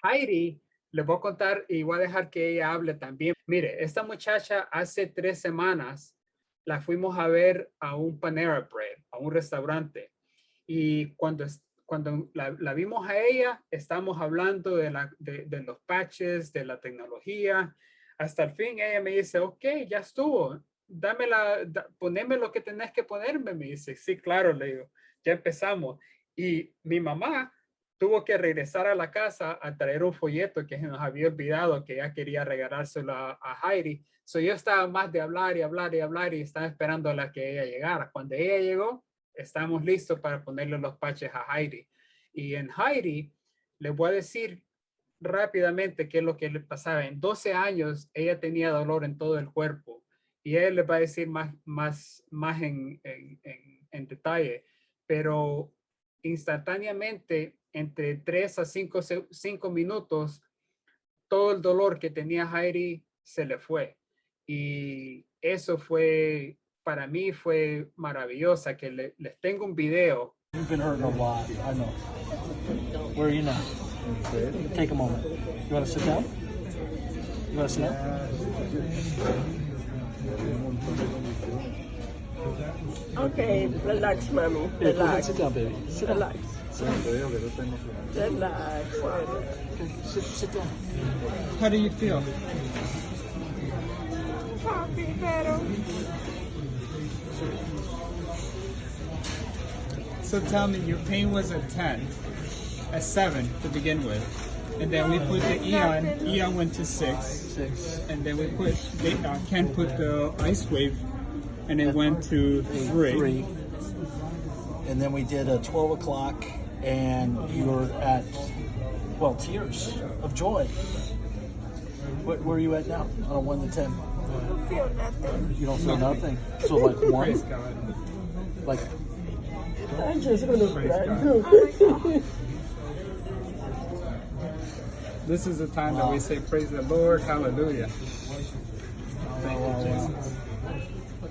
Heidi, le voy a contar y voy a dejar que ella hable también. Mire, esta muchacha hace 3 semanas la fuimos a ver a un Panera Bread, a un restaurante. Y cuando la vimos a ella, estamos hablando de los patches, de la tecnología. Hasta el fin ella me dice, ok, ya estuvo. Poneme lo que tenés que ponerme. Me dice, sí, claro, le digo, ya empezamos. Y mi mamá tuvo que regresar a la casa a traer un folleto que se nos había olvidado, que ella quería regalárselo a Heidi. So yo estaba más de hablar y hablar y hablar y estaba esperando a la que ella llegara. Cuando ella llegó, estamos listos para ponerle los patches a Heidi. Y en Heidi, le voy a decir rápidamente qué es lo que le pasaba. En 12 años, ella tenía dolor en todo el cuerpo. Y él le va a decir más en detalle. Pero instantáneamente, entre 3 a 5 minutos, todo el dolor que tenía Heidi se le fue. Y eso fue, para mí fue maravillosa, que les tengo un video. You've been hurting a lot, I know. Where are you now? Take a moment. You want to sit down? You want to sit down? Okay, relax, mommy. Yeah, go ahead, Relax. sit down, baby. Sit down. Relax. Relax. Okay, sit down. How do you feel? Papi, pero. So tell me, your pain was a 10, a 7 to begin with. And then we put the Eon, Eon went to 6. 6. And then we put, Ken put the Ice Wave, and it went to 3. 3. And then we did a 12 o'clock, and you were at, well, tears of joy. Where are you at now on a 1 to 10? I feel nothing. You don't feel nothing? So like 1? Praise God. Like, I just want to Praise cry. God. This is the time that we say, praise the Lord, hallelujah. Thank you, Jesus.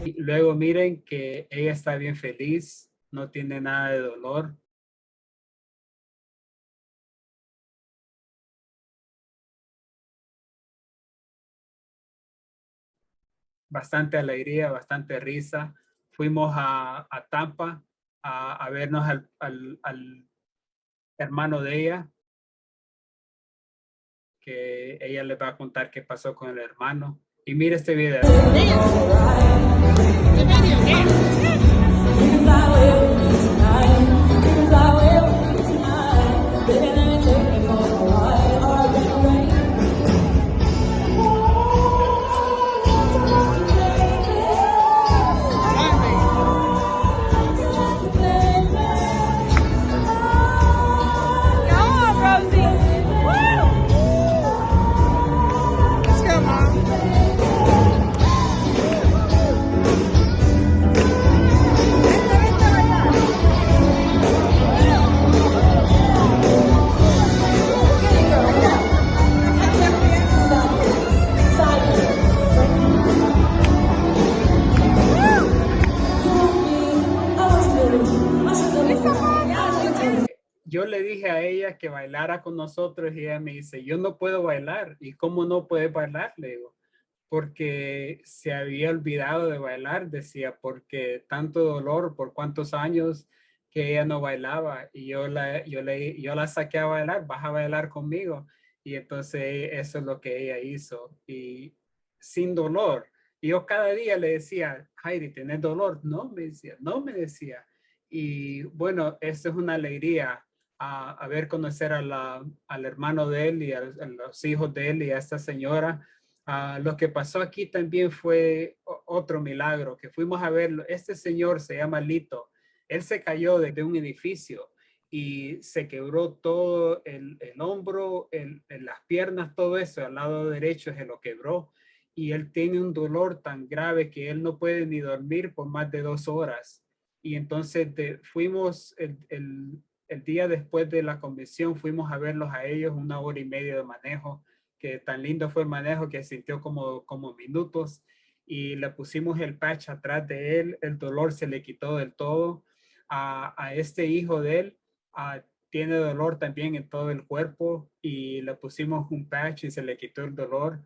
Y luego miren que ella está bien feliz, no tiene nada de dolor. Bastante alegría, bastante risa. Fuimos a Tampa a vernos al hermano de ella, que ella le va a contar qué pasó con el hermano. Y mire este video. Yo le dije a ella que bailara con nosotros y ella me dice, yo no puedo bailar. ¿Y cómo no puedes bailar? Le digo, porque se había olvidado de bailar, decía, porque tanto dolor, por cuántos años que ella no bailaba. Y yo la saqué a bailar, vas a bailar conmigo. Y entonces eso es lo que ella hizo. Y sin dolor. Y yo cada día le decía, Heidi, ¿tienes dolor? No, me decía, no, me decía. Y bueno, esto es una alegría a ver conocer al hermano de él y a los hijos de él y a esta señora. Lo que pasó aquí también fue otro milagro, que fuimos a verlo. Este señor se llama Lito. Él se cayó de un edificio y se quebró todo el hombro, las piernas, todo eso, al lado derecho se lo quebró. Y él tiene un dolor tan grave que él no puede ni dormir por más de 2 horas. Y entonces fuimos el día después de la convención, fuimos a verlos a ellos 1 hora y media de manejo, que tan lindo fue el manejo que sintió como minutos, y le pusimos el patch atrás de él, el dolor se le quitó del todo. A este hijo de él tiene dolor también en todo el cuerpo y le pusimos un patch y se le quitó el dolor.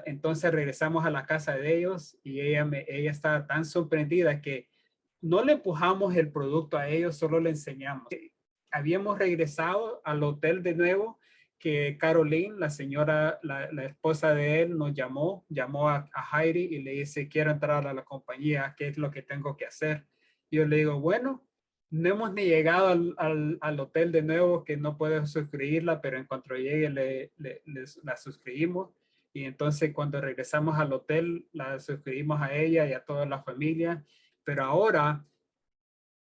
Entonces regresamos a la casa de ellos y ella estaba tan sorprendida que no le empujamos el producto a ellos, solo le enseñamos. Habíamos regresado al hotel de nuevo, que Caroline, la señora, la esposa de él, nos llamó a Heidi y le dice, quiero entrar a la compañía, ¿qué es lo que tengo que hacer? Yo le digo, bueno, no hemos ni llegado al hotel de nuevo, que no puedo suscribirla, pero en cuanto llegue la suscribimos. Y entonces cuando regresamos al hotel, la suscribimos a ella y a toda la familia. Pero ahora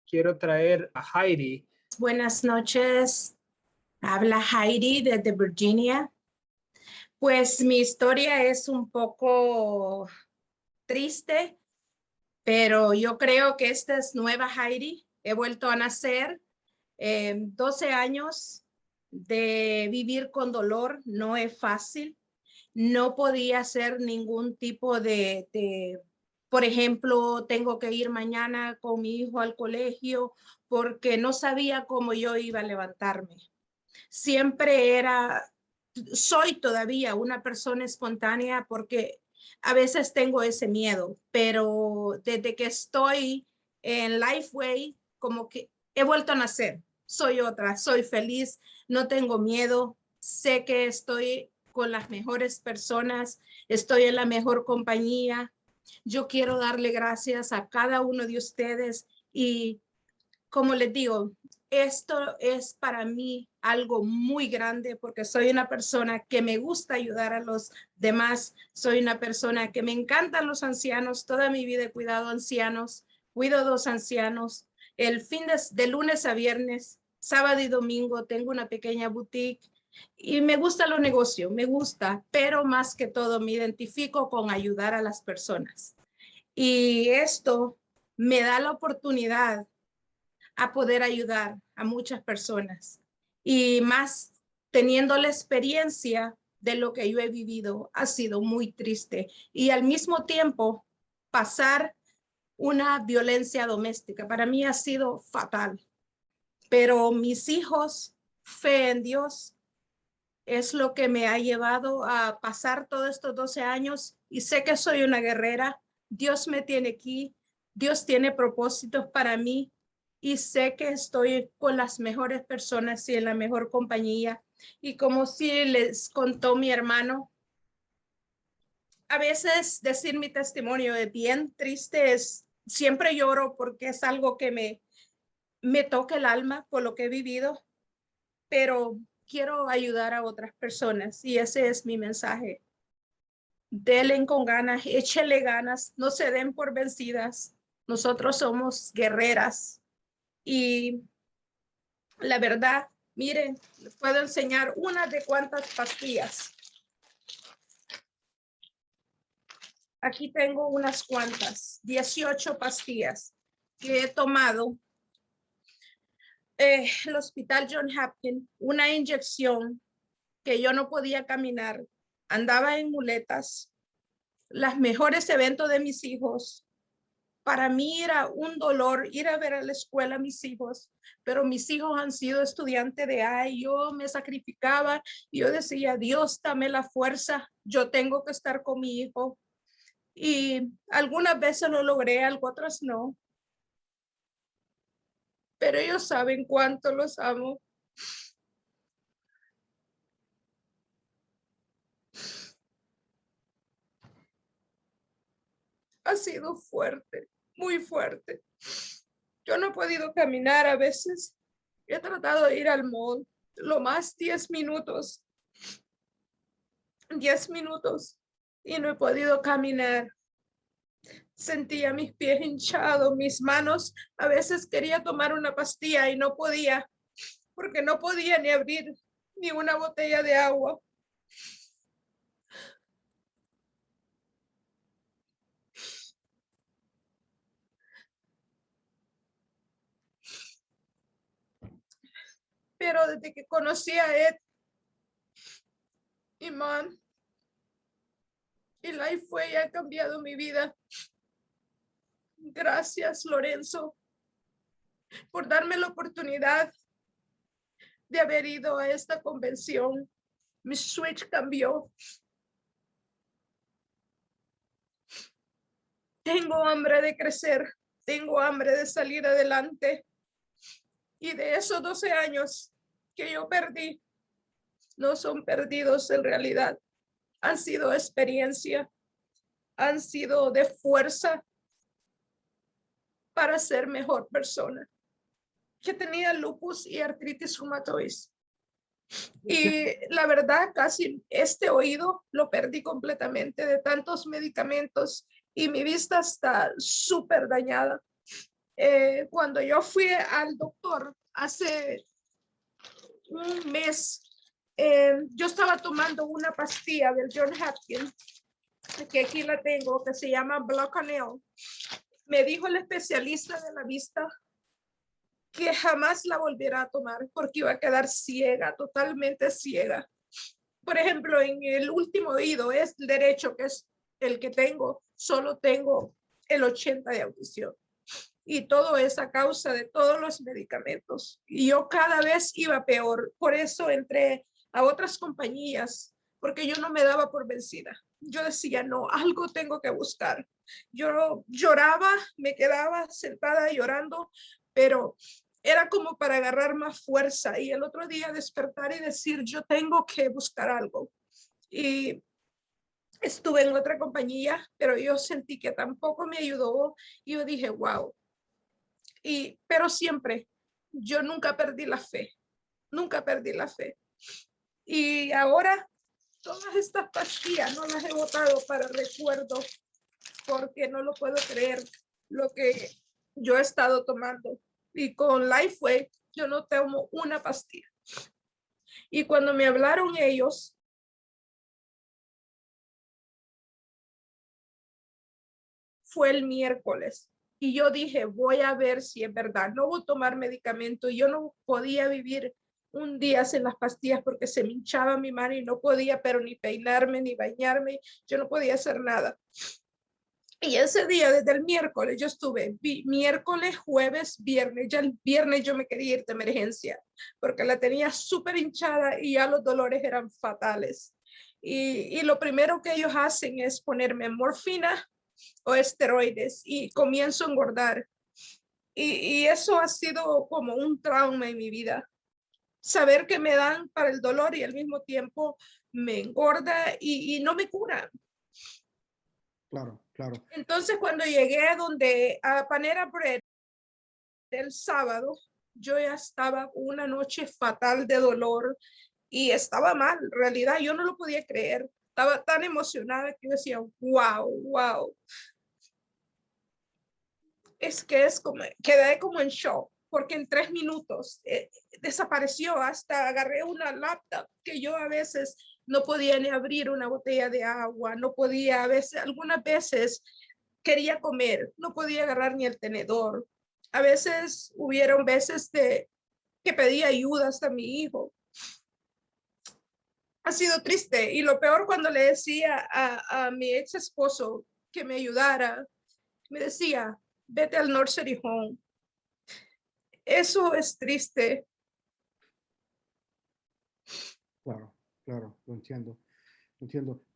quiero traer a Heidi. Buenas noches, habla Heidi desde Virginia. Pues mi historia es un poco triste, pero yo creo que esta es nueva Heidi. He vuelto a nacer. 12 años de vivir con dolor no es fácil. No podía hacer ningún tipo por ejemplo, tengo que ir mañana con mi hijo al colegio porque no sabía cómo yo iba a levantarme. Siempre soy todavía una persona espontánea porque a veces tengo ese miedo, pero desde que estoy en Lifeway, como que he vuelto a nacer. Soy otra, soy feliz, no tengo miedo, sé que estoy con las mejores personas, estoy en la mejor compañía. Yo quiero darle gracias a cada uno de ustedes y como les digo, esto es para mí algo muy grande porque soy una persona que me gusta ayudar a los demás. Soy una persona que me encantan los ancianos. Toda mi vida he cuidado ancianos. Cuido 2 ancianos. El de lunes a viernes, sábado y domingo, tengo una pequeña boutique y me gusta los negocios, me gusta, pero más que todo me identifico con ayudar a las personas. Y esto me da la oportunidad a poder ayudar a muchas personas y más teniendo la experiencia de lo que yo he vivido. Ha sido muy triste y al mismo tiempo pasar una violencia doméstica para mí ha sido fatal, pero mis hijos, fe en Dios, es lo que me ha llevado a pasar todos estos 12 años y sé que soy una guerrera. Dios me tiene aquí, Dios tiene propósitos para mí y sé que estoy con las mejores personas y en la mejor compañía. Y como si les contó mi hermano, a veces decir mi testimonio es bien triste, siempre lloro porque es algo que me toca el alma por lo que he vivido, pero quiero ayudar a otras personas y ese es mi mensaje. Denle con ganas, échenle ganas, no se den por vencidas. Nosotros somos guerreras. Y la verdad, miren, les puedo enseñar una de cuántas pastillas. Aquí tengo unas cuantas, 18 pastillas que he tomado. El hospital John Hopkins, una inyección que yo no podía caminar, andaba en muletas, los mejores eventos de mis hijos. Para mí era un dolor ir a ver a la escuela a mis hijos, pero mis hijos han sido estudiantes de ahí. Yo me sacrificaba, yo decía, Dios, dame la fuerza, yo tengo que estar con mi hijo. Y algunas veces lo logré, algo otras no. Pero ellos saben cuánto los amo. Ha sido fuerte, muy fuerte. Yo no he podido caminar a veces. He tratado de ir al mall, lo más 10 minutos. 10 minutos y no he podido caminar. Sentía mis pies hinchados, mis manos. A veces quería tomar una pastilla y no podía, porque no podía ni abrir ni una botella de agua. Pero desde que conocí a Ed, Iman, y Lifeway ha cambiado mi vida. Gracias, Lorenzo, por darme la oportunidad de haber ido a esta convención. Mi switch cambió. Tengo hambre de crecer, tengo hambre de salir adelante. Y de esos 12 años que yo perdí, no son perdidos en realidad. Han sido experiencia, han sido de fuerza para ser mejor persona. Que tenía lupus y artritis reumatoide. Y la verdad, casi este oído lo perdí completamente de tantos medicamentos y mi vista está súper dañada. Cuando yo fui al doctor hace un mes, yo estaba tomando una pastilla del John Hopkins, que aquí la tengo, que se llama Blocanel. Me dijo el especialista de la vista que jamás la volviera a tomar porque iba a quedar ciega, totalmente ciega. Por ejemplo, en el último oído es el derecho, que es el que tengo, solo tengo el 80 de audición. Y todo es a causa de todos los medicamentos. Y yo cada vez iba peor. Por eso entré a otras compañías, porque yo no me daba por vencida. Yo decía, no, algo tengo que buscar. Yo lloraba, me quedaba sentada llorando, pero era como para agarrar más fuerza. Y el otro día despertar y decir, yo tengo que buscar algo. Y estuve en otra compañía, pero yo sentí que tampoco me ayudó. Y yo dije, wow. Pero siempre, yo nunca perdí la fe. Nunca perdí la fe. Y ahora, todas estas pastillas no las he botado para recuerdo, porque no lo puedo creer lo que yo he estado tomando. Y con Lifeway, yo no tomo una pastilla. Y cuando me hablaron ellos, fue el miércoles. Y yo dije, voy a ver si es verdad. No voy a tomar medicamento. Yo no podía vivir un día sin las pastillas porque se me hinchaba mi mano y no podía, pero ni peinarme, ni bañarme. Yo no podía hacer nada. Y ese día, desde el miércoles, yo estuve miércoles, jueves, viernes. Ya el viernes yo me quería ir de emergencia porque la tenía súper hinchada y ya los dolores eran fatales. Y lo primero que ellos hacen es ponerme morfina o esteroides y comienzo a engordar. Y eso ha sido como un trauma en mi vida. Saber que me dan para el dolor y al mismo tiempo me engorda y no me cura. Claro, claro. Entonces, cuando llegué a Panera Bread el sábado, yo ya estaba una noche fatal de dolor y estaba mal. En realidad, yo no lo podía creer. Estaba tan emocionada que yo decía, wow. Es como, quedé como en shock, porque en 3 minutos desapareció. Hasta agarré una laptop que yo a veces no podía ni abrir una botella de agua, no podía, algunas veces quería comer, no podía agarrar ni el tenedor. A veces hubieron veces que pedí ayuda hasta a mi hijo. Ha sido triste, y lo peor cuando le decía a mi ex esposo que me ayudara, me decía, vete al nursery home. Eso es triste. Claro, lo entiendo.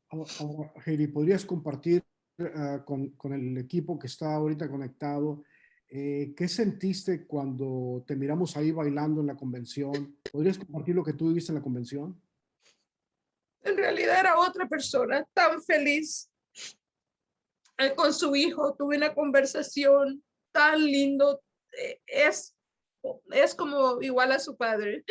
Ahora, Heidi, ¿podrías compartir con el equipo que está ahorita conectado qué sentiste cuando te miramos ahí bailando en la convención? ¿Podrías compartir lo que tú viviste en la convención? En realidad era otra persona tan feliz con su hijo. Tuve una conversación tan lindo. Es como igual a su padre.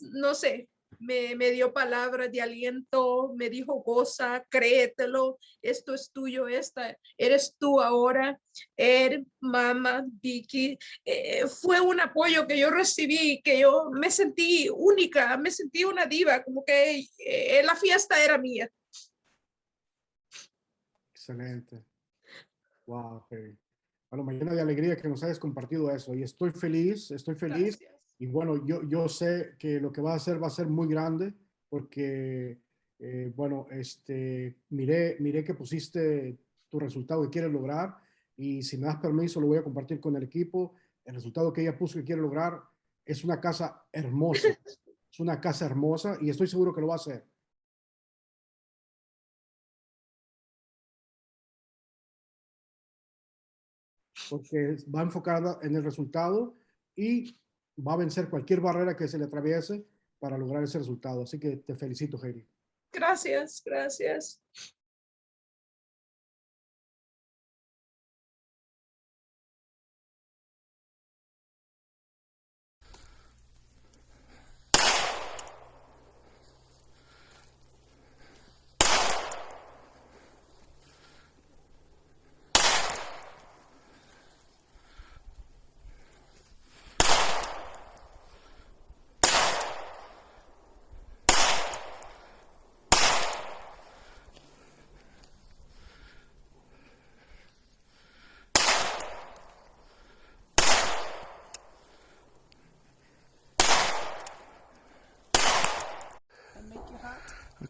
No sé, me dio palabras de aliento, me dijo, goza, créetelo, esto es tuyo, eres tú ahora, mamá, Vicky. Fue un apoyo que yo recibí, que yo me sentí única, me sentí una diva, como que la fiesta era mía. Excelente. Wow, Heidi. Bueno, me llena de alegría que nos hayas compartido eso y estoy feliz. Gracias. Y bueno, yo sé que lo que va a ser muy grande porque, bueno, miré que pusiste tu resultado que quieres lograr y si me das permiso lo voy a compartir con el equipo. El resultado que ella puso que quiere lograr es una casa hermosa. Es una casa hermosa y estoy seguro que lo va a hacer. Porque va enfocada en el resultado y va a vencer cualquier barrera que se le atraviese para lograr ese resultado. Así que te felicito, Heidi. Gracias, gracias.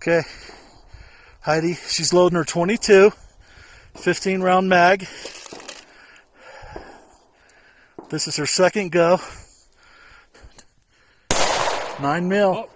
Okay, Heidi, she's loading her 22, 15 round mag. This is her second go. 9 mil. Oh,